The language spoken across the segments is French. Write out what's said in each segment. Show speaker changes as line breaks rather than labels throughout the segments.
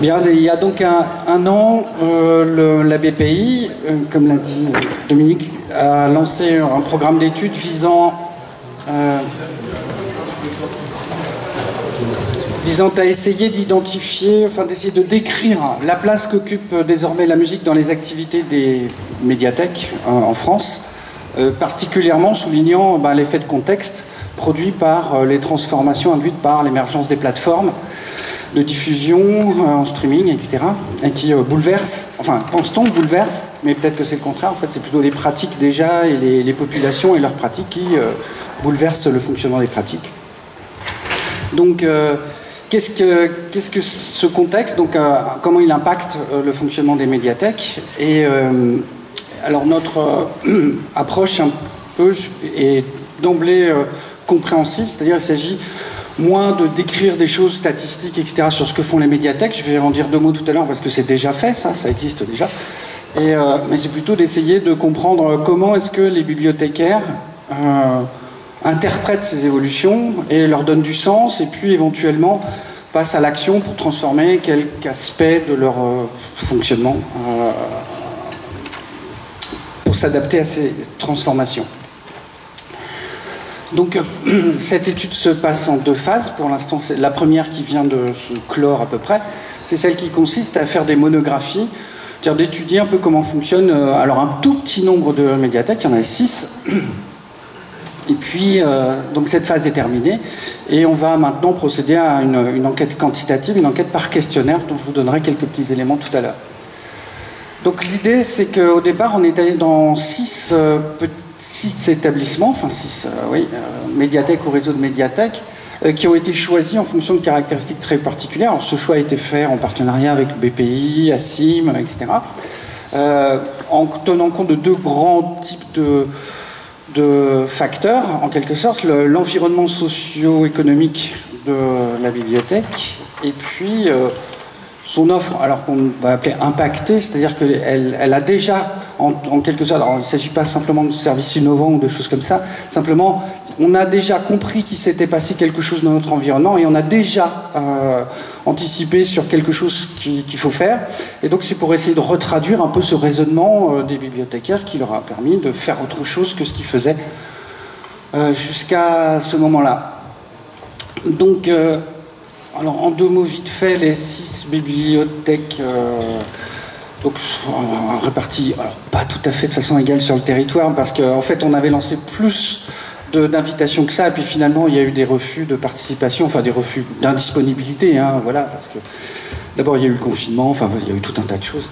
Bien, il y a donc un an, la BPI, comme l'a dit Dominique, a lancé un programme d'études visant à essayer d'identifier, enfin d'essayer de décrire la place qu'occupe désormais la musique dans les activités des médiathèques en France, particulièrement soulignant l'effet de contexte produit par les transformations induites par l'émergence des plateformes de diffusion en streaming, etc., et qui bouleversent, enfin, pense-t-on bouleverse, mais peut-être que c'est le contraire, en fait, c'est plutôt les pratiques déjà, et les populations et leurs pratiques qui bouleversent le fonctionnement des pratiques. Donc, qu'est-ce que ce contexte, donc, comment il impacte le fonctionnement des médiathèques? Et alors, notre approche un peu est d'emblée compréhensive, c'est-à-dire qu'il s'agit moins de décrire des choses statistiques, etc., sur ce que font les médiathèques. Je vais en dire deux mots tout à l'heure parce que c'est déjà fait, ça existe déjà. Mais c'est plutôt d'essayer de comprendre comment est-ce que les bibliothécaires interprètent ces évolutions et leur donnent du sens, et puis éventuellement passent à l'action pour transformer quelques aspects de leur fonctionnement pour s'adapter à ces transformations. Donc, cette étude se passe en deux phases. Pour l'instant, c'est la première qui vient de se clore à peu près. C'est celle qui consiste à faire des monographies, c'est-à-dire d'étudier un peu comment fonctionne alors un tout petit nombre de médiathèques, il y en a 6. Et puis, donc cette phase est terminée. Et on va maintenant procéder à une enquête quantitative, une enquête par questionnaire, dont je vous donnerai quelques petits éléments tout à l'heure. Donc l'idée, c'est qu'au départ, on est allé dans 6 établissements, enfin 6 médiathèques ou réseaux de médiathèques, qui ont été choisis en fonction de caractéristiques très particulières. Alors, ce choix a été fait en partenariat avec BPI, ASIM, etc., en tenant compte de deux grands types de facteurs, en quelque sorte, l'environnement socio-économique de la bibliothèque, et puis son offre, alors qu'on va appeler impactée, c'est-à-dire qu'elle a déjà, en quelque sorte, alors il ne s'agit pas simplement de services innovants ou de choses comme ça, simplement, on a déjà compris qu'il s'était passé quelque chose dans notre environnement et on a déjà anticipé sur quelque chose qu'il faut faire. Et donc c'est pour essayer de retraduire un peu ce raisonnement des bibliothécaires qui leur a permis de faire autre chose que ce qu'ils faisaient jusqu'à ce moment-là. Donc, alors en deux mots vite fait, les 6 bibliothèques donc réparties, alors pas tout à fait de façon égale sur le territoire, parce qu'en fait on avait lancé plus d'invitations que ça, et puis finalement il y a eu des refus de participation, enfin des refus d'indisponibilité, hein, voilà, parce que d'abord il y a eu le confinement, enfin il y a eu tout un tas de choses.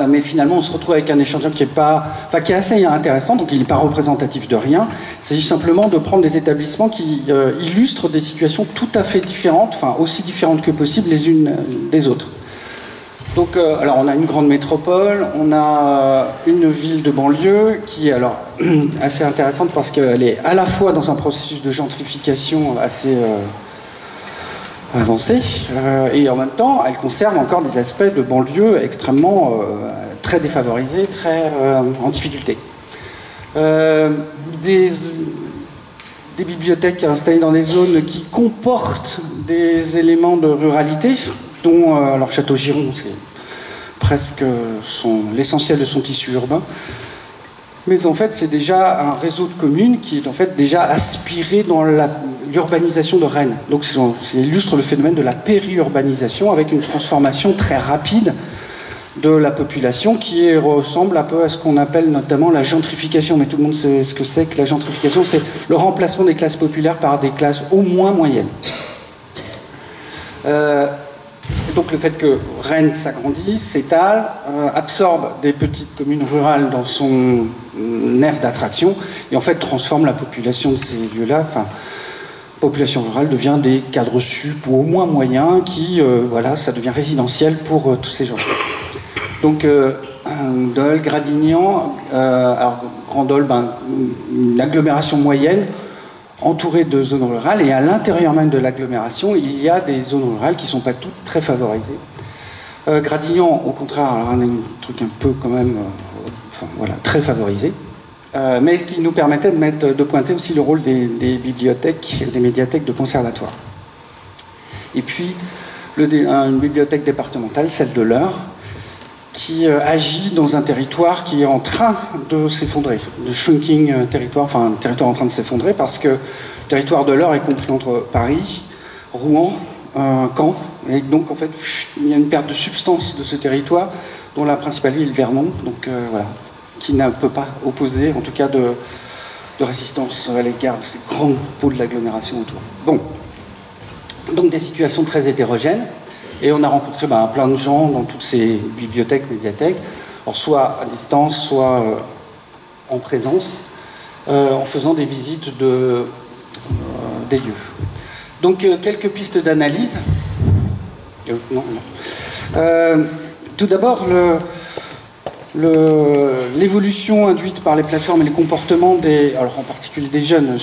Mais finalement, on se retrouve avec un échantillon qui est assez intéressant, donc il n'est pas représentatif de rien. Il s'agit simplement de prendre des établissements qui illustrent des situations tout à fait différentes, enfin aussi différentes que possible les unes des autres. Donc, alors on a une grande métropole, on a une ville de banlieue qui est alors assez intéressante parce qu'elle est à la fois dans un processus de gentrification assez avancée, et en même temps, elle conserve encore des aspects de banlieue extrêmement très défavorisés, très en difficulté. Des bibliothèques installées dans des zones qui comportent des éléments de ruralité, dont alors Château-Giron, c'est presque l'essentiel de son tissu urbain. Mais en fait, c'est déjà un réseau de communes qui est en fait déjà aspiré dans l'urbanisation de Rennes. Donc, ça illustre le phénomène de la périurbanisation avec une transformation très rapide de la population qui ressemble un peu à ce qu'on appelle notamment la gentrification. Mais tout le monde sait ce que c'est que la gentrification. C'est le remplacement des classes populaires par des classes au moins moyennes. Donc le fait que Rennes s'agrandisse, s'étale, absorbe des petites communes rurales dans son aire d'attraction et en fait transforme la population de ces lieux-là. Enfin, population rurale devient des cadres sup ou au moins moyens qui, voilà, ça devient résidentiel pour tous ces gens. Donc Dole, Gradignan, alors Grand Dole, une agglomération moyenne, entourée de zones rurales, et à l'intérieur même de l'agglomération, il y a des zones rurales qui ne sont pas toutes très favorisées. Gradignan, au contraire, alors, on a un truc un peu quand même, enfin, voilà, très favorisé, mais ce qui nous permettait de pointer aussi le rôle des bibliothèques, des médiathèques de conservatoire. Et puis, une bibliothèque départementale, celle de l'Eure, qui agit dans un territoire qui est en train de s'effondrer, de shrinking territoire, enfin un territoire en train de s'effondrer, parce que le territoire de l'Eure est compris entre Paris, Rouen, Caen, et donc en fait il y a une perte de substance de ce territoire, dont la principale ville est Vernon, donc voilà, qui ne peut pas opposer, en tout cas de résistance à l'égard de ces grands pôles de l'agglomération autour. Bon, donc des situations très hétérogènes. Et on a rencontré plein de gens dans toutes ces bibliothèques, médiathèques, alors soit à distance, soit en présence, en faisant des visites des lieux. Donc quelques pistes d'analyse. Tout d'abord, l'évolution induite par les plateformes et les comportements alors en particulier des jeunes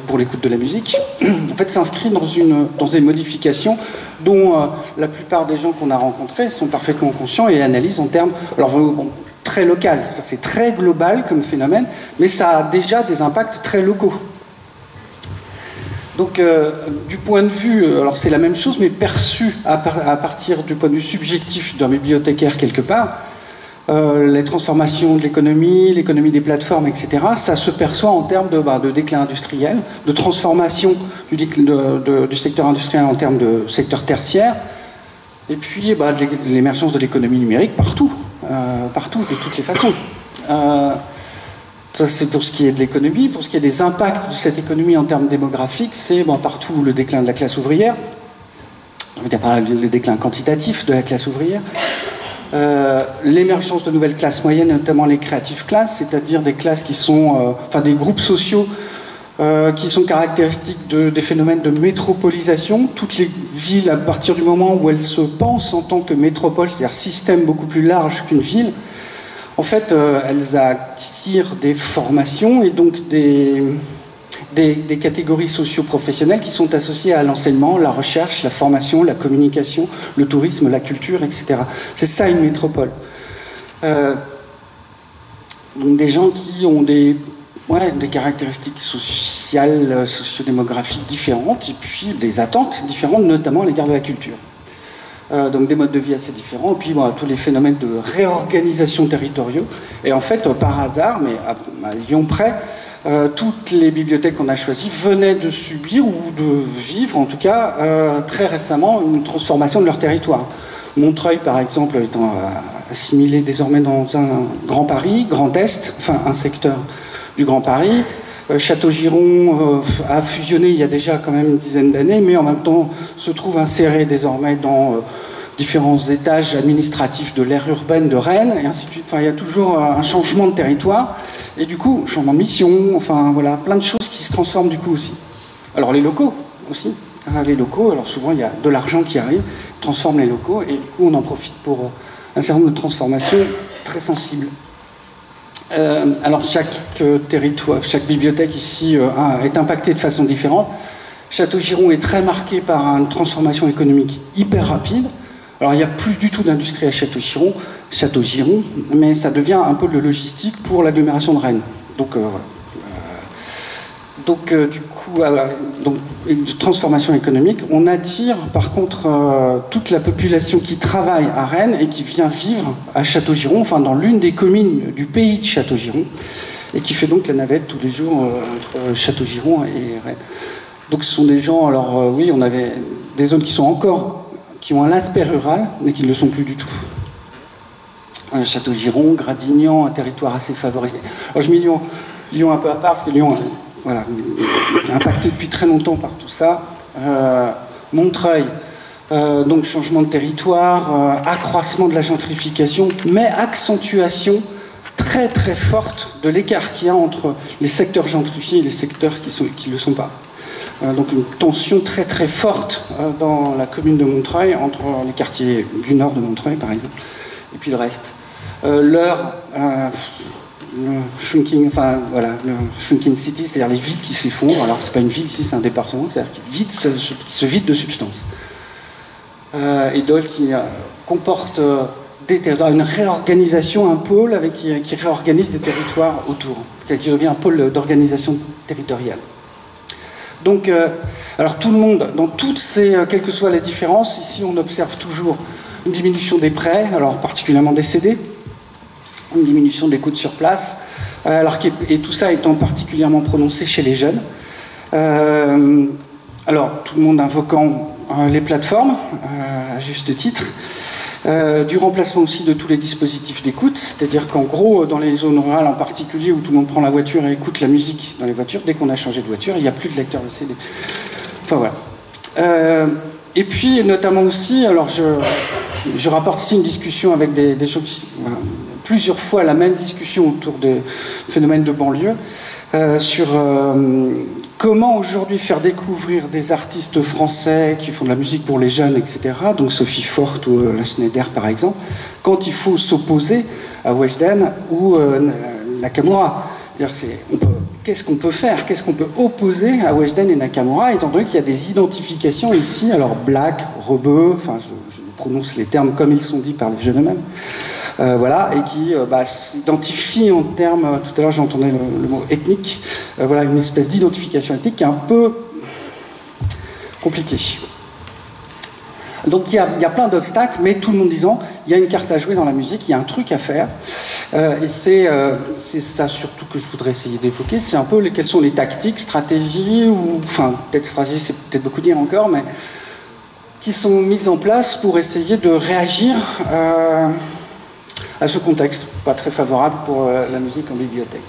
pour l'écoute de la musique, en fait s'inscrit dans des modifications dont la plupart des gens qu'on a rencontrés sont parfaitement conscients et analysent en termes, alors bon, très local, c'est très global comme phénomène, mais ça a déjà des impacts très locaux. Donc, du point de vue, alors c'est la même chose, mais perçu à partir du point de vue subjectif d'un bibliothécaire quelque part, les transformations de l'économie des plateformes, etc., ça se perçoit en termes de déclin industriel, de transformation du secteur industriel en termes de secteur tertiaire, et puis l'émergence de l'économie numérique partout, de toutes les façons. Ça, c'est pour ce qui est de l'économie. Pour ce qui est des impacts de cette économie en termes démographiques, c'est partout le déclin de la classe ouvrière, le déclin quantitatif de la classe ouvrière, l'émergence de nouvelles classes moyennes, notamment les creative classes, c'est-à-dire des classes qui sont, des groupes sociaux qui sont caractéristiques des phénomènes de métropolisation. Toutes les villes, à partir du moment où elles se pensent en tant que métropole, c'est-à-dire système beaucoup plus large qu'une ville, en fait, elles attirent des formations et donc des catégories socio-professionnelles qui sont associées à l'enseignement, la recherche, la formation, la communication, le tourisme, la culture, etc. C'est ça une métropole. Donc des gens qui ont des caractéristiques sociales, sociodémographiques différentes et puis des attentes différentes, notamment à l'égard de la culture. Donc des modes de vie assez différents, et puis tous les phénomènes de réorganisation territoriaux. Et en fait, par hasard, mais à Lyon près, toutes les bibliothèques qu'on a choisies venaient de subir ou de vivre, en tout cas, très récemment, une transformation de leur territoire. Montreuil, par exemple, étant assimilé désormais dans un Grand Paris, Grand Est, enfin un secteur du Grand Paris. Château-Giron a fusionné il y a déjà quand même une dizaine d'années, mais en même temps se trouve inséré désormais dans différents étages administratifs de l'aire urbaine de Rennes, et ainsi de suite. Enfin, il y a toujours un changement de territoire, et du coup, changement de mission, enfin voilà, plein de choses qui se transforment du coup aussi. Alors les locaux aussi, les locaux, alors souvent il y a de l'argent qui arrive, transforme les locaux, et du coup on en profite pour un certain nombre de transformations très sensibles. Alors chaque territoire, chaque bibliothèque ici est impactée de façon différente. Château-Giron est très marqué par une transformation économique hyper rapide. Alors il n'y a plus du tout d'industrie à Château-Giron, mais ça devient un peu de logistique pour l'agglomération de Rennes. Donc voilà. Donc du coup, de transformation économique, on attire par contre toute la population qui travaille à Rennes et qui vient vivre à Château-Giron, enfin dans l'une des communes du pays de Château-Giron, et qui fait donc la navette tous les jours entre Château-Giron et Rennes. Donc ce sont des gens, alors oui, on avait des zones qui ont un aspect rural, mais qui ne le sont plus du tout. Château-Giron, Gradignan, un territoire assez favorisé. Alors je mets Lyon un peu à part, parce que Lyon... Voilà, impacté depuis très longtemps par tout ça. Montreuil, donc changement de territoire, accroissement de la gentrification, mais accentuation très très forte de l'écart qu'il y a entre les secteurs gentrifiés et les secteurs qui ne le sont pas. Donc une tension très très forte dans la commune de Montreuil, entre les quartiers du nord de Montreuil par exemple, et puis le reste. L'Eure... le shrinking city, c'est-à-dire les villes qui s'effondrent. Alors c'est pas une ville ici, c'est un département, c'est-à-dire qui se vide de substance. Et Dole qui comporte une réorganisation, un pôle qui réorganise des territoires autour, qui devient un pôle d'organisation territoriale. Donc, alors tout le monde, dans toutes ces, quelles que soient les différences, ici on observe toujours une diminution des prêts, alors particulièrement des CD, une diminution des coûts sur place, et tout ça étant particulièrement prononcé chez les jeunes. Alors tout le monde invoquant les plateformes, à juste titre, du remplacement aussi de tous les dispositifs d'écoute, c'est-à-dire qu'en gros, dans les zones rurales en particulier, où tout le monde prend la voiture et écoute la musique dans les voitures, dès qu'on a changé de voiture, il n'y a plus de lecteur de CD. Enfin voilà. Et puis, notamment aussi, alors je rapporte ici une discussion avec des gens qui... plusieurs fois la même discussion autour des phénomènes de banlieue, sur comment aujourd'hui faire découvrir des artistes français qui font de la musique pour les jeunes, etc., donc Sophie Forte ou la Schneider par exemple, quand il faut s'opposer à Weshden ou Nakamura. Qu'est-ce qu'on peut faire? Qu'est-ce qu'on peut opposer à Weshden et Nakamura, étant donné qu'il y a des identifications ici, alors Black, Rebeu, enfin je prononce les termes comme ils sont dits par les jeunes eux-mêmes, voilà, et qui s'identifie en termes, tout à l'heure j'entendais le mot ethnique, voilà, une espèce d'identification ethnique qui est un peu compliquée. Donc il y a plein d'obstacles, mais tout le monde disant, il y a une carte à jouer dans la musique, il y a un truc à faire, et c'est ça surtout que je voudrais essayer d'évoquer, c'est un peu quelles sont les tactiques, stratégies, ou, enfin peut-être stratégie c'est peut-être beaucoup dire encore, mais qui sont mises en place pour essayer de réagir à ce contexte pas très favorable pour la musique en bibliothèque.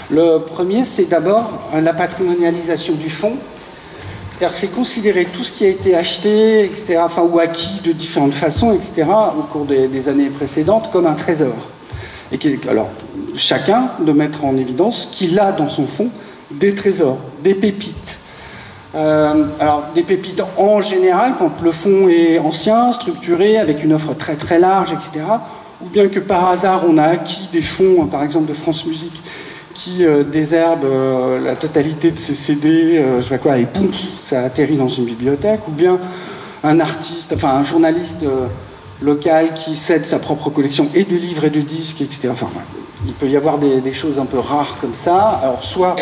Le premier, c'est d'abord la patrimonialisation du fonds. C'est-à-dire c'est considérer tout ce qui a été acheté, etc., enfin, ou acquis de différentes façons, etc., au cours des années précédentes, comme un trésor. Et alors, chacun de mettre en évidence qu'il a dans son fonds des trésors, des pépites. Alors, des pépites en général, quand le fonds est ancien, structuré, avec une offre très très large, etc., ou bien que par hasard on a acquis des fonds, par exemple de France Musique, qui désherbe la totalité de ses CD, je sais pas quoi, et boum, ça atterrit dans une bibliothèque, ou bien un artiste, enfin un journaliste local qui cède sa propre collection et de livres et de disques, etc. Enfin, il peut y avoir des choses un peu rares comme ça, alors soit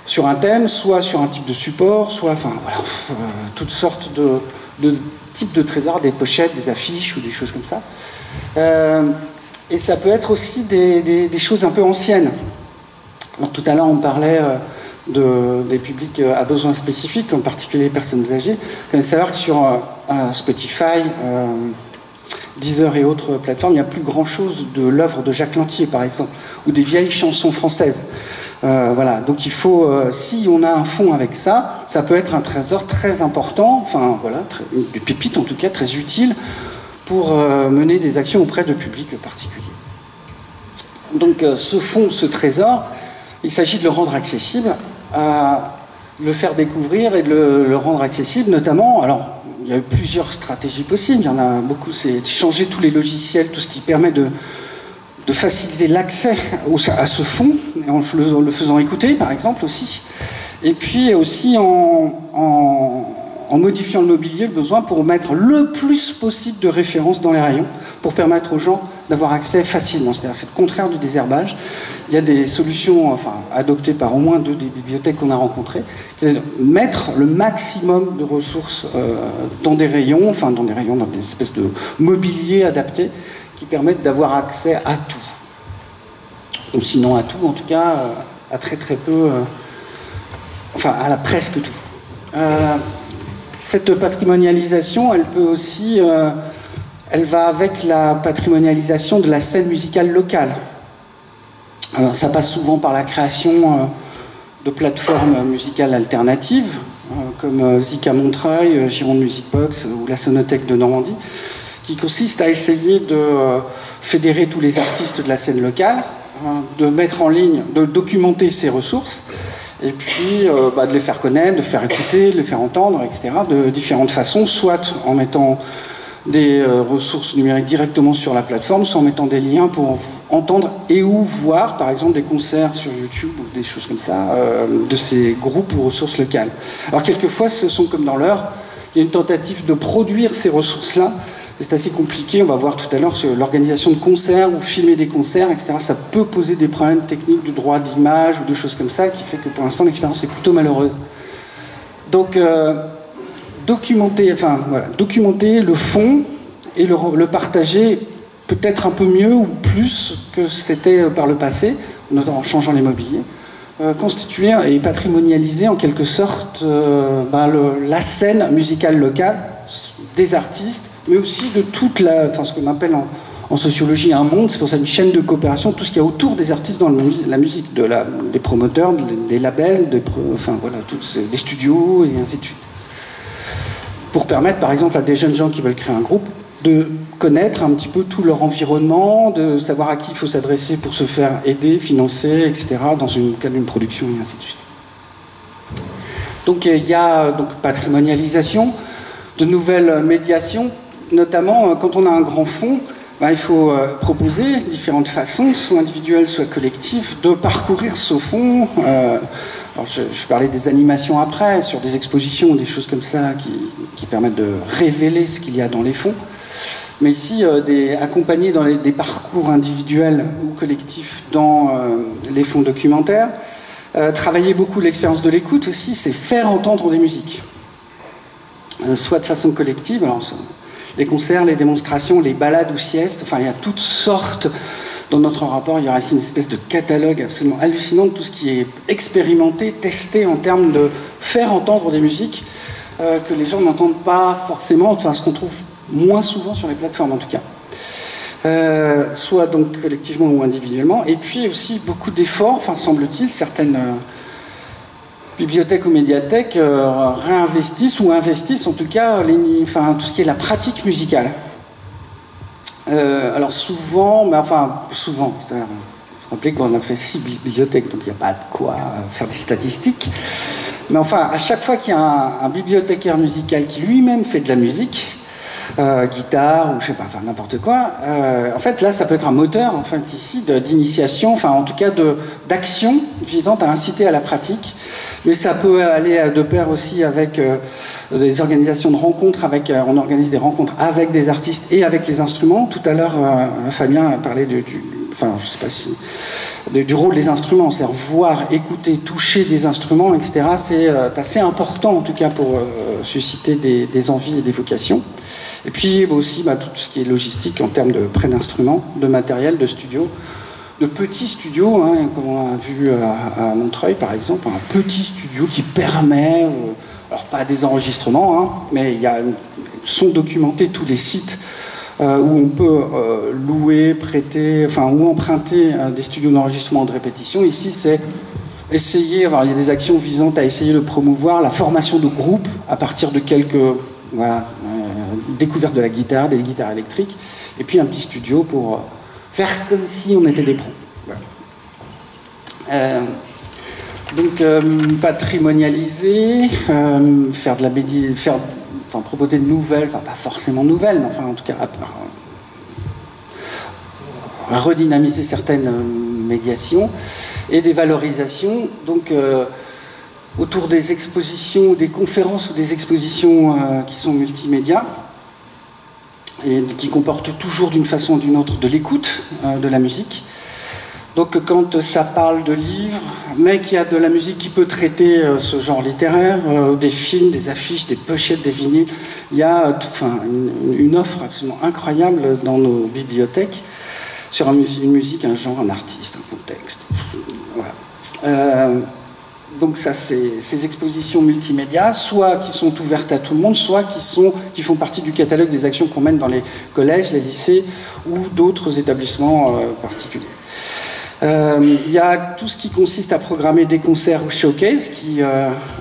sur un thème, soit sur un type de support, soit, enfin voilà, toutes sortes de types de trésors, des pochettes, des affiches ou des choses comme ça. Et ça peut être aussi des choses un peu anciennes. Alors, tout à l'heure, on parlait des publics à besoins spécifiques, en particulier les personnes âgées. Il faut savoir que sur Spotify, Deezer et autres plateformes, il n'y a plus grand-chose de l'œuvre de Jacques Lantier, par exemple, ou des vieilles chansons françaises. Voilà, donc il faut, si on a un fond avec ça, ça peut être un trésor très important, enfin voilà, une pépite en tout cas, très utile pour mener des actions auprès de publics particuliers. Donc ce fonds, ce trésor, il s'agit de le rendre accessible, le faire découvrir et de le rendre accessible, notamment, alors il y a eu plusieurs stratégies possibles, il y en a beaucoup, c'est de changer tous les logiciels, tout ce qui permet de faciliter l'accès à ce fonds, en le faisant écouter par exemple aussi, et puis aussi en modifiant le mobilier, le besoin pour mettre le plus possible de références dans les rayons, pour permettre aux gens d'avoir accès facilement. C'est-à-dire c'est le contraire du désherbage. Il y a des solutions adoptées par au moins 2 des bibliothèques qu'on a rencontrées, mettre le maximum de ressources dans des rayons, dans des espèces de mobilier adaptés qui permettent d'avoir accès à tout. Ou sinon à tout, en tout cas à très très peu, à presque tout. Cette patrimonialisation, elle peut aussi, elle va avec la patrimonialisation de la scène musicale locale. Alors, ça passe souvent par la création de plateformes musicales alternatives, comme Zik à Montreuil, Gironde Music Box ou la Sonothèque de Normandie, qui consiste à essayer de fédérer tous les artistes de la scène locale, de mettre en ligne, de documenter ces ressources, et puis de les faire connaître, de faire écouter, de les faire entendre, etc., de différentes façons, soit en mettant des ressources numériques directement sur la plateforme, soit en mettant des liens pour entendre et ou voir, par exemple, des concerts sur YouTube ou des choses comme ça, de ces groupes ou ressources locales. Alors quelquefois, ce sont comme dans l'heure, il y a une tentative de produire ces ressources-là. C'est assez compliqué, on va voir tout à l'heure sur l'organisation de concerts ou filmer des concerts, etc. Ça peut poser des problèmes techniques du droit d'image ou de choses comme ça, qui fait que pour l'instant l'expérience est plutôt malheureuse. Donc, documenter le fond et le partager peut-être un peu mieux ou plus que c'était par le passé, notamment en changeant les mobiliers. Constituer et patrimonialiser en quelque sorte la scène musicale locale des artistes, mais aussi de toute ce qu'on appelle en sociologie un monde, c'est pour ça une chaîne de coopération, tout ce qu'il y a autour des artistes dans la musique, des promoteurs, des labels, des studios et ainsi de suite. Pour permettre par exemple à des jeunes gens qui veulent créer un groupe de connaître un petit peu tout leur environnement, de savoir à qui il faut s'adresser pour se faire aider, financer, etc., dans le cadre d'une production, et ainsi de suite. Donc il y a patrimonialisation, de nouvelles médiations, notamment quand on a un grand fonds, il faut proposer différentes façons, soit individuelles, soit collectives, de parcourir ce fonds. Alors je parlais des animations après, sur des expositions, des choses comme ça, qui permettent de révéler ce qu'il y a dans les fonds. Mais ici, accompagner dans des parcours individuels ou collectifs dans les fonds documentaires. Travailler beaucoup l'expérience de l'écoute aussi, c'est faire entendre des musiques. Soit de façon collective, alors, les concerts, les démonstrations, les balades ou siestes, il y a toutes sortes. Dans notre rapport, il y aura ici une espèce de catalogue absolument hallucinant de tout ce qui est expérimenté, testé en termes de faire entendre des musiques que les gens n'entendent pas forcément, ce qu'on trouve moins souvent sur les plateformes en tout cas. Soit donc collectivement ou individuellement. Et puis aussi beaucoup d'efforts, semble-t-il, certaines bibliothèques ou médiathèques réinvestissent ou investissent en tout cas tout ce qui est la pratique musicale. Alors souvent, souvent, rappelez qu'on a fait 6 bibliothèques, donc il n'y a pas de quoi faire des statistiques. Mais à chaque fois qu'il y a un bibliothécaire musical qui lui-même fait de la musique, guitare ou je sais pas, n'importe quoi, en fait là ça peut être un moteur ici d'initiation, en tout cas d'action visant à inciter à la pratique, mais ça peut aller de pair aussi avec des organisations de rencontres, on organise des rencontres avec des artistes et avec les instruments. Tout à l'heure Fabien a parlé du rôle des instruments, c'est-à-dire voir, écouter, toucher des instruments, etc. C'est assez important en tout cas pour susciter des envies et des vocations. Et puis aussi tout ce qui est logistique en termes de prêt d'instruments, de matériel, de studio, de petits studios, comme on a vu à Montreuil par exemple, un petit studio qui permet, alors pas des enregistrements, mais sont documentés tous les sites où on peut louer, prêter, ou emprunter des studios d'enregistrement de répétition. Ici c'est essayer, il y a des actions visant à essayer de promouvoir la formation de groupes à partir de quelques découverte de la guitare, des guitares électriques, et puis un petit studio pour faire comme si on était des pros. Voilà. Patrimonialiser, proposer de nouvelles, pas forcément nouvelles, mais en tout cas redynamiser certaines médiations et des valorisations. Donc autour des expositions, des conférences ou des expositions qui sont multimédia et qui comportent toujours d'une façon ou d'une autre de l'écoute de la musique. Donc quand ça parle de livres, mais qu'il y a de la musique qui peut traiter ce genre littéraire, des films, des affiches, des pochettes, des vinyles, il y a une offre absolument incroyable dans nos bibliothèques sur une musique, un genre, un artiste, un contexte. Voilà. Donc ça, c'est ces expositions multimédia, soit qui sont ouvertes à tout le monde, soit qui font partie du catalogue des actions qu'on mène dans les collèges, les lycées ou d'autres établissements particuliers. Il y a tout ce qui consiste à programmer des concerts ou showcases,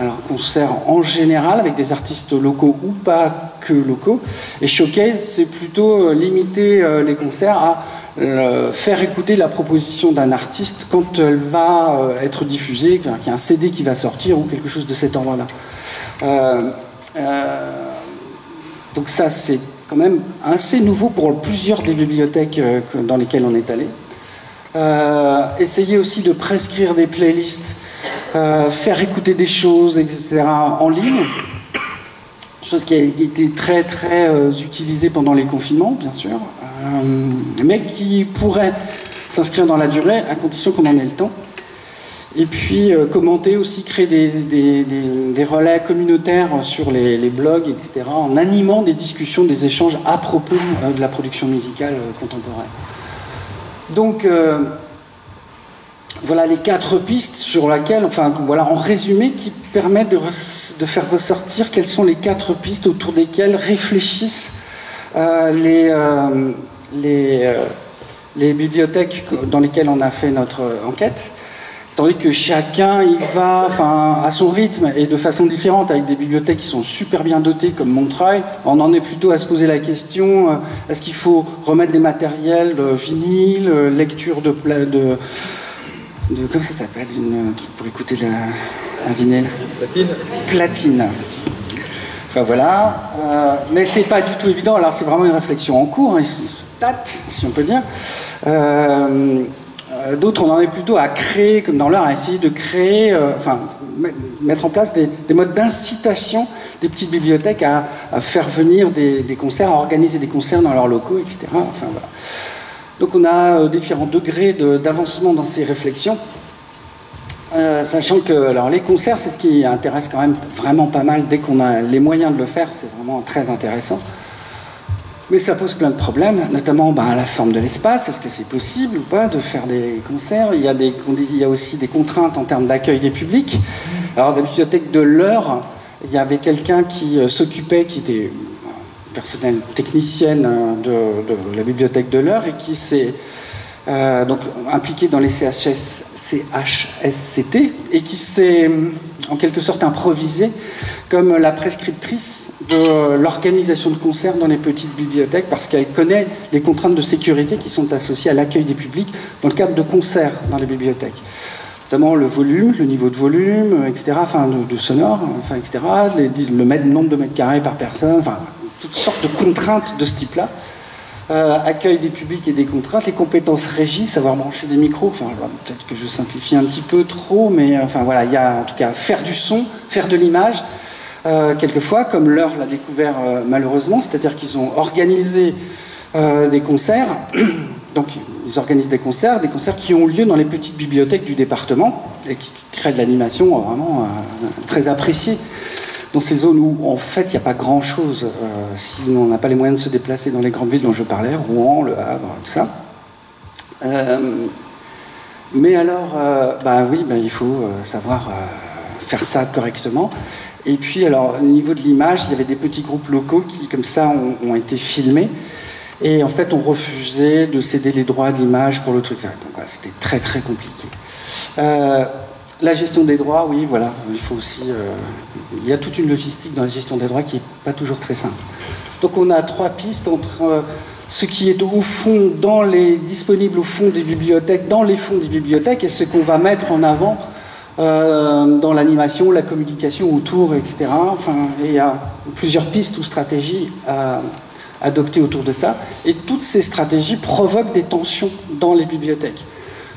alors concerts en général avec des artistes locaux ou pas que locaux, et showcase c'est plutôt limiter les concerts à faire écouter la proposition d'un artiste quand elle va être diffusée, qu'il y a un CD qui va sortir ou quelque chose de cet ordre-là. Donc ça, c'est quand même assez nouveau pour plusieurs des bibliothèques dans lesquelles on est allé. Essayer aussi de prescrire des playlists, faire écouter des choses, etc. en ligne. Chose qui a été très très utilisée pendant les confinements, bien sûr, mais qui pourrait s'inscrire dans la durée à condition qu'on en ait le temps. Et puis commenter aussi, créer des relais communautaires sur les blogs, etc., en animant des discussions, des échanges à propos de la production musicale contemporaine. Donc, voilà les 4 pistes sur lesquelles, enfin voilà, en résumé, qui permettent de faire ressortir quelles sont les 4 pistes autour desquelles réfléchissent les bibliothèques dans lesquelles on a fait notre enquête. Tandis que chacun y va à son rythme et de façon différente, avec des bibliothèques qui sont super bien dotées comme Montreuil. On en est plutôt à se poser la question, est-ce qu'il faut remettre des matériels vinyle, lecture de comment ça s'appelle, un truc pour écouter un vinyle? Platine. Enfin voilà. Mais c'est pas du tout évident, alors c'est vraiment une réflexion en cours, hein, si on peut dire. D'autres, on en est plutôt à créer, comme dans l'heure, à essayer de créer, mettre en place des modes d'incitation des petites bibliothèques à faire venir des concerts, à organiser des concerts dans leurs locaux, etc. Enfin, voilà. Donc on a différents degrés d'avancement dans ces réflexions, sachant que alors, les concerts, c'est ce qui intéresse quand même vraiment pas mal. Dès qu'on a les moyens de le faire, c'est vraiment très intéressant. Mais ça pose plein de problèmes, notamment la forme de l'espace. Est-ce que c'est possible ou pas de faire des concerts? Il y a aussi des contraintes en termes d'accueil des publics. Alors, dans la bibliothèque de l'Eure, il y avait quelqu'un qui s'occupait, qui était personnel technicienne de la bibliothèque de l'Eure et qui s'est donc impliquée dans les CHSCT et qui s'est en quelque sorte improvisée comme la prescriptrice de l'organisation de concerts dans les petites bibliothèques parce qu'elle connaît les contraintes de sécurité qui sont associées à l'accueil des publics dans le cadre de concerts dans les bibliothèques. Notamment le volume, le niveau de volume, etc., de sonore, etc., le nombre de mètres carrés par personne, toutes sortes de contraintes de ce type-là. Accueil des publics et des contraintes, les compétences régies, savoir brancher des micros, peut-être que je simplifie un petit peu trop, mais voilà, il y a en tout cas faire du son, faire de l'image, quelquefois, comme l'Eure l'a découvert malheureusement, c'est-à-dire qu'ils ont organisé des concerts, donc ils organisent des concerts qui ont lieu dans les petites bibliothèques du département, et qui créent de l'animation vraiment très appréciée. Dans ces zones où, en fait, il n'y a pas grand-chose, si on n'a pas les moyens de se déplacer dans les grandes villes dont je parlais, Rouen, Le Havre, tout ça. Mais alors, il faut savoir faire ça correctement. Et puis, alors, au niveau de l'image, il y avait des petits groupes locaux qui, comme ça, ont été filmés. Et en fait, on refusait de céder les droits de l'image pour le truc. Donc, voilà, c'était très, très compliqué. La gestion des droits, oui, voilà, il faut aussi... il y a toute une logistique dans la gestion des droits qui n'est pas toujours très simple. Donc on a 3 pistes entre ce qui est au fond, disponible au fond des bibliothèques, dans les fonds des bibliothèques, et ce qu'on va mettre en avant dans l'animation, la communication autour, etc. Et il y a plusieurs pistes ou stratégies à adopter autour de ça. Et toutes ces stratégies provoquent des tensions dans les bibliothèques.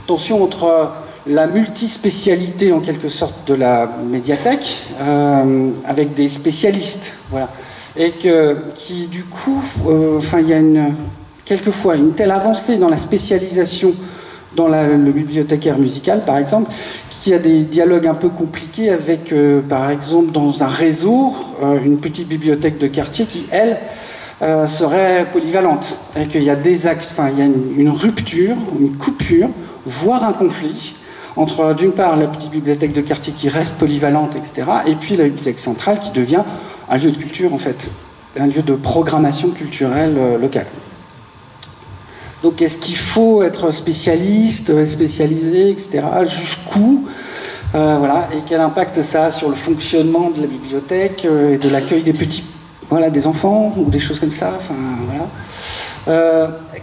Tensions entre... la multispécialité en quelque sorte de la médiathèque avec des spécialistes, voilà, et qui du coup, il y a quelquefois une telle avancée dans la spécialisation dans le bibliothécaire musical, par exemple, qu'il y a des dialogues un peu compliqués avec, par exemple, dans un réseau, une petite bibliothèque de quartier qui, elle, serait polyvalente, et qu'il y a des axes, il y a une rupture, une coupure, voire un conflit entre, d'une part, la petite bibliothèque de quartier qui reste polyvalente, etc., et puis la bibliothèque centrale qui devient un lieu de culture, en fait, un lieu de programmation culturelle locale. Donc, est-ce qu'il faut être spécialiste, spécialisé, etc., jusqu'où voilà, et quel impact ça a sur le fonctionnement de la bibliothèque et de l'accueil des petits, des enfants, ou des choses comme ça, voilà.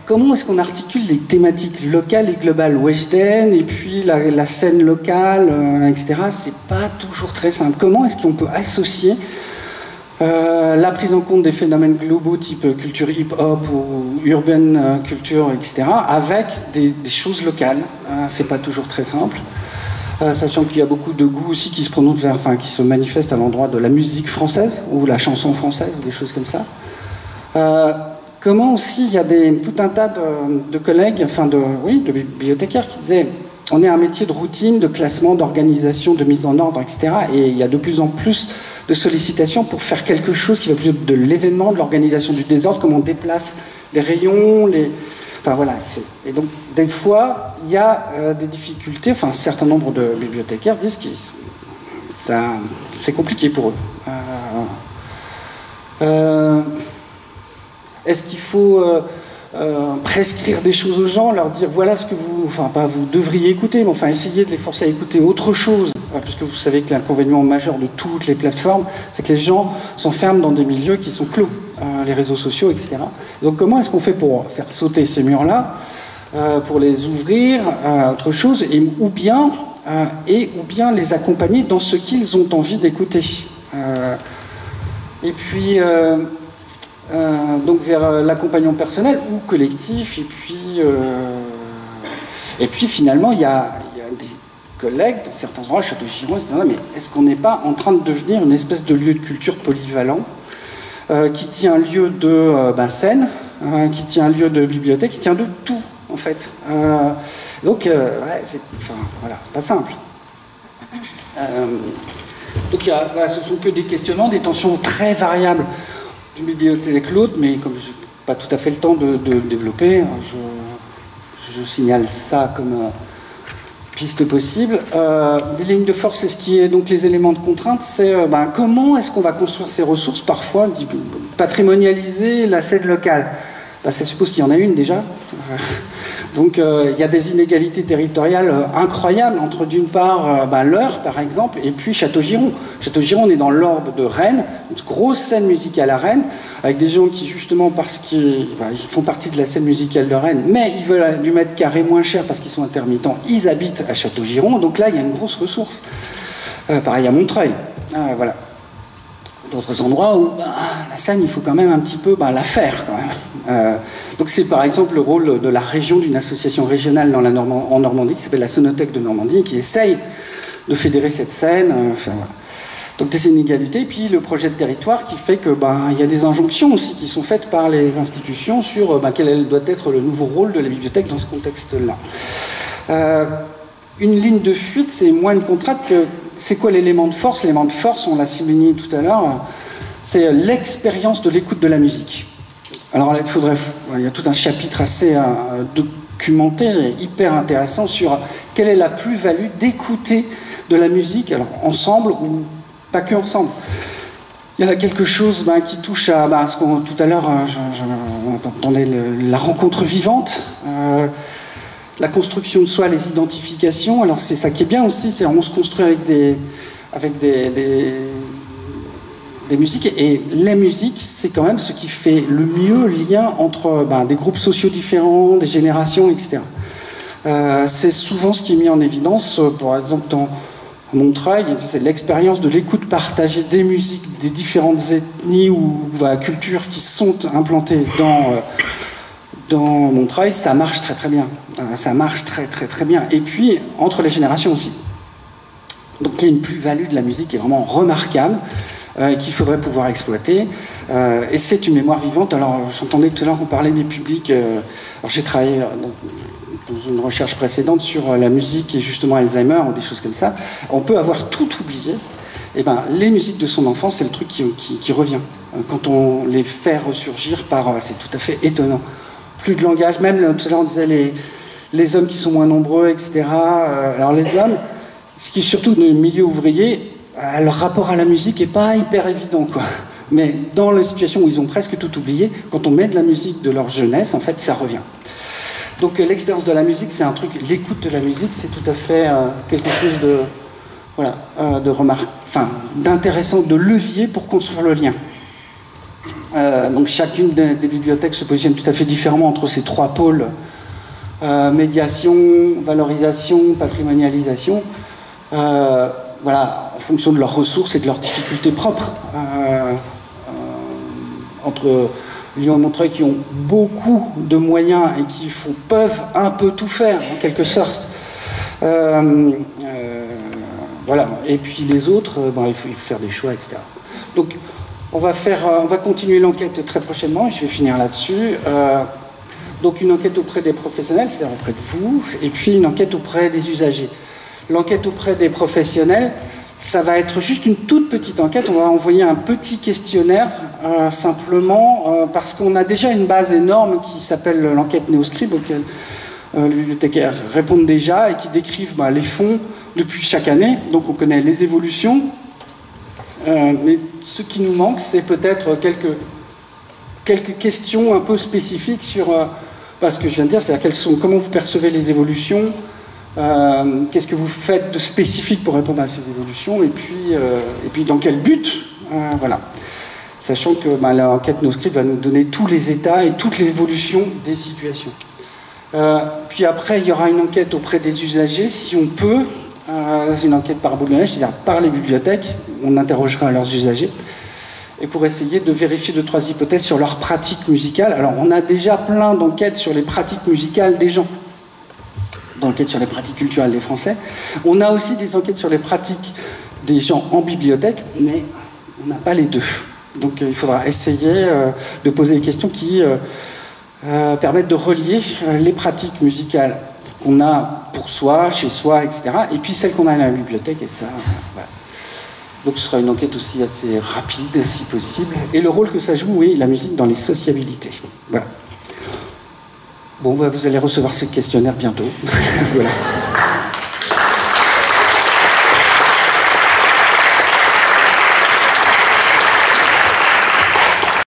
Comment est-ce qu'on articule les thématiques locales et globales Weshden et puis la scène locale, etc. C'est pas toujours très simple. Comment est-ce qu'on peut associer la prise en compte des phénomènes globaux type culture hip-hop ou urban culture, etc. avec des choses locales? C'est pas toujours très simple. Sachant qu'il y a beaucoup de goûts aussi qui se prononcent, qui se manifestent à l'endroit de la musique française ou la chanson française ou des choses comme ça. Comment aussi, il y a tout un tas de collègues, de bibliothécaires qui disaient on est un métier de routine, de classement, d'organisation, de mise en ordre, etc. Et il y a de plus en plus de sollicitations pour faire quelque chose qui va plus de l'événement, de l'organisation du désordre, comme on déplace les rayons, enfin voilà. Et donc, des fois, il y a des difficultés. Enfin, un certain nombre de bibliothécaires disent que c'est compliqué pour eux. Est-ce qu'il faut prescrire des choses aux gens, leur dire voilà ce que vous, enfin pas vous devriez écouter, mais enfin essayer de les forcer à écouter autre chose, puisque vous savez que l'inconvénient majeur de toutes les plateformes, c'est que les gens s'enferment dans des milieux qui sont clos, les réseaux sociaux, etc. Donc comment est-ce qu'on fait pour faire sauter ces murs-là, pour les ouvrir à autre chose, ou bien les accompagner dans ce qu'ils ont envie d'écouter. Et puis donc vers l'accompagnement personnel ou collectif, et puis finalement il y a des collègues de certains endroits, Château-Giron, etc., mais est-ce qu'on n'est pas en train de devenir une espèce de lieu de culture polyvalent qui tient lieu de scène, qui tient un lieu de bibliothèque, qui tient de tout en fait. Donc ouais, c'est pas simple. Donc ce sont que des questionnements, des tensions très variables d'une bibliothèque à l'autre, mais comme je n'ai pas tout à fait le temps de développer, je signale ça comme piste possible. Les lignes de force, c'est ce qui est donc les éléments de contrainte, c'est comment est-ce qu'on va construire ces ressources, parfois patrimonialiser la scène locale. Ça suppose qu'il y en a une déjà. Donc il y a des inégalités territoriales incroyables entre d'une part l'Eure par exemple et puis Château-Giron. Château-Giron, on est dans l'orbe de Rennes, une grosse scène musicale à Rennes, avec des gens qui justement parce qu'ils font partie de la scène musicale de Rennes, mais ils veulent du mètre carré moins cher parce qu'ils sont intermittents, ils habitent à Château-Giron, donc là il y a une grosse ressource. Pareil à Montreuil, voilà. D'autres endroits où la scène, il faut quand même un petit peu la faire quand même. Donc c'est par exemple le rôle de la région, d'une association régionale en Normandie qui s'appelle la Sonothèque de Normandie, qui essaye de fédérer cette scène. Voilà. Donc des inégalités, puis le projet de territoire qui fait que il y a des injonctions aussi qui sont faites par les institutions sur quel doit être le nouveau rôle de la bibliothèque dans ce contexte-là. Une ligne de fuite, c'est moins une contrainte que... C'est quoi l'élément de force? L'élément de force, on l'a souligné tout à l'heure, c'est l'expérience de l'écoute de la musique. Alors là, il y a tout un chapitre assez documenté et hyper intéressant sur quelle est la plus-value d'écouter de la musique, alors ensemble ou pas que ensemble. Il y a quelque chose qui touche à ce qu'on tout à l'heure, on entendait la rencontre vivante. La construction de soi, les identifications, alors c'est ça qui est bien aussi, c'est on se construit avec des musiques, et la musique, c'est quand même ce qui fait le mieux lien entre des groupes sociaux différents, des générations, etc. C'est souvent ce qui est mis en évidence, par exemple dans Montreuil, c'est l'expérience de l'écoute partagée des musiques des différentes ethnies ou cultures qui sont implantées dans Montreuil, ça marche très très bien. Ça marche très très très bien. Et puis, entre les générations aussi. Donc il y a une plus-value de la musique qui est vraiment remarquable, qu'il faudrait pouvoir exploiter. Et c'est une mémoire vivante. Alors, j'entendais tout à l'heure qu'on parlait des publics. Alors j'ai travaillé dans une recherche précédente sur la musique et justement Alzheimer ou des choses comme ça. On peut avoir tout oublié. Et les musiques de son enfance, c'est le truc qui revient. Quand on les fait ressurgir c'est tout à fait étonnant. Plus de langage, même tout à l'heure on disait les hommes qui sont moins nombreux, etc. Alors les hommes, ce qui est surtout dans le milieu ouvrier, leur rapport à la musique n'est pas hyper évident, quoi. Mais dans les situations où ils ont presque tout oublié, quand on met de la musique de leur jeunesse, en fait, ça revient. Donc l'expérience de la musique, c'est un truc, l'écoute de la musique, c'est tout à fait quelque chose d'intéressant, de levier pour construire le lien. Donc chacune des bibliothèques se positionne tout à fait différemment entre ces trois pôles, médiation, valorisation, patrimonialisation, en fonction de leurs ressources et de leurs difficultés propres. Entre Lyon et Montreuil qui ont beaucoup de moyens et qui peuvent un peu tout faire en quelque sorte. Et puis les autres, il faut faire des choix, etc. Donc on va continuer l'enquête très prochainement et je vais finir là-dessus. Donc une enquête auprès des professionnels, c'est-à-dire auprès de vous, et puis une enquête auprès des usagers. L'enquête auprès des professionnels, ça va être juste une toute petite enquête. On va envoyer un petit questionnaire, simplement parce qu'on a déjà une base énorme qui s'appelle l'enquête NeoScribe, auquel les bibliothécaires répondent déjà et qui décrivent les fonds depuis chaque année. Donc on connaît les évolutions. Mais ce qui nous manque, c'est peut-être quelques questions un peu spécifiques sur ce que je viens de dire, c'est-à-dire comment vous percevez les évolutions, qu'est-ce que vous faites de spécifique pour répondre à ces évolutions, et puis dans quel but, voilà. Sachant que l'enquête NoScript va nous donner tous les états et toute l'évolution des situations. Puis après, il y aura une enquête auprès des usagers, si on peut. C'est une enquête par boule de neige, c'est-à-dire par les bibliothèques. On interrogera leurs usagers. Et pour essayer de vérifier 2-3 hypothèses sur leurs pratiques musicales. Alors, on a déjà plein d'enquêtes sur les pratiques musicales des gens. D'enquêtes sur les pratiques culturelles des Français. On a aussi des enquêtes sur les pratiques des gens en bibliothèque, mais on n'a pas les deux. Donc, il faudra essayer de poser des questions qui permettent de relier les pratiques musicales qu'on a pour soi, chez soi, etc. Et puis celles qu'on a à la bibliothèque, et ça, voilà. Donc ce sera une enquête aussi assez rapide, si possible. Et le rôle que ça joue, oui, la musique dans les sociabilités. Voilà. Bon, vous allez recevoir ce questionnaire bientôt. Voilà.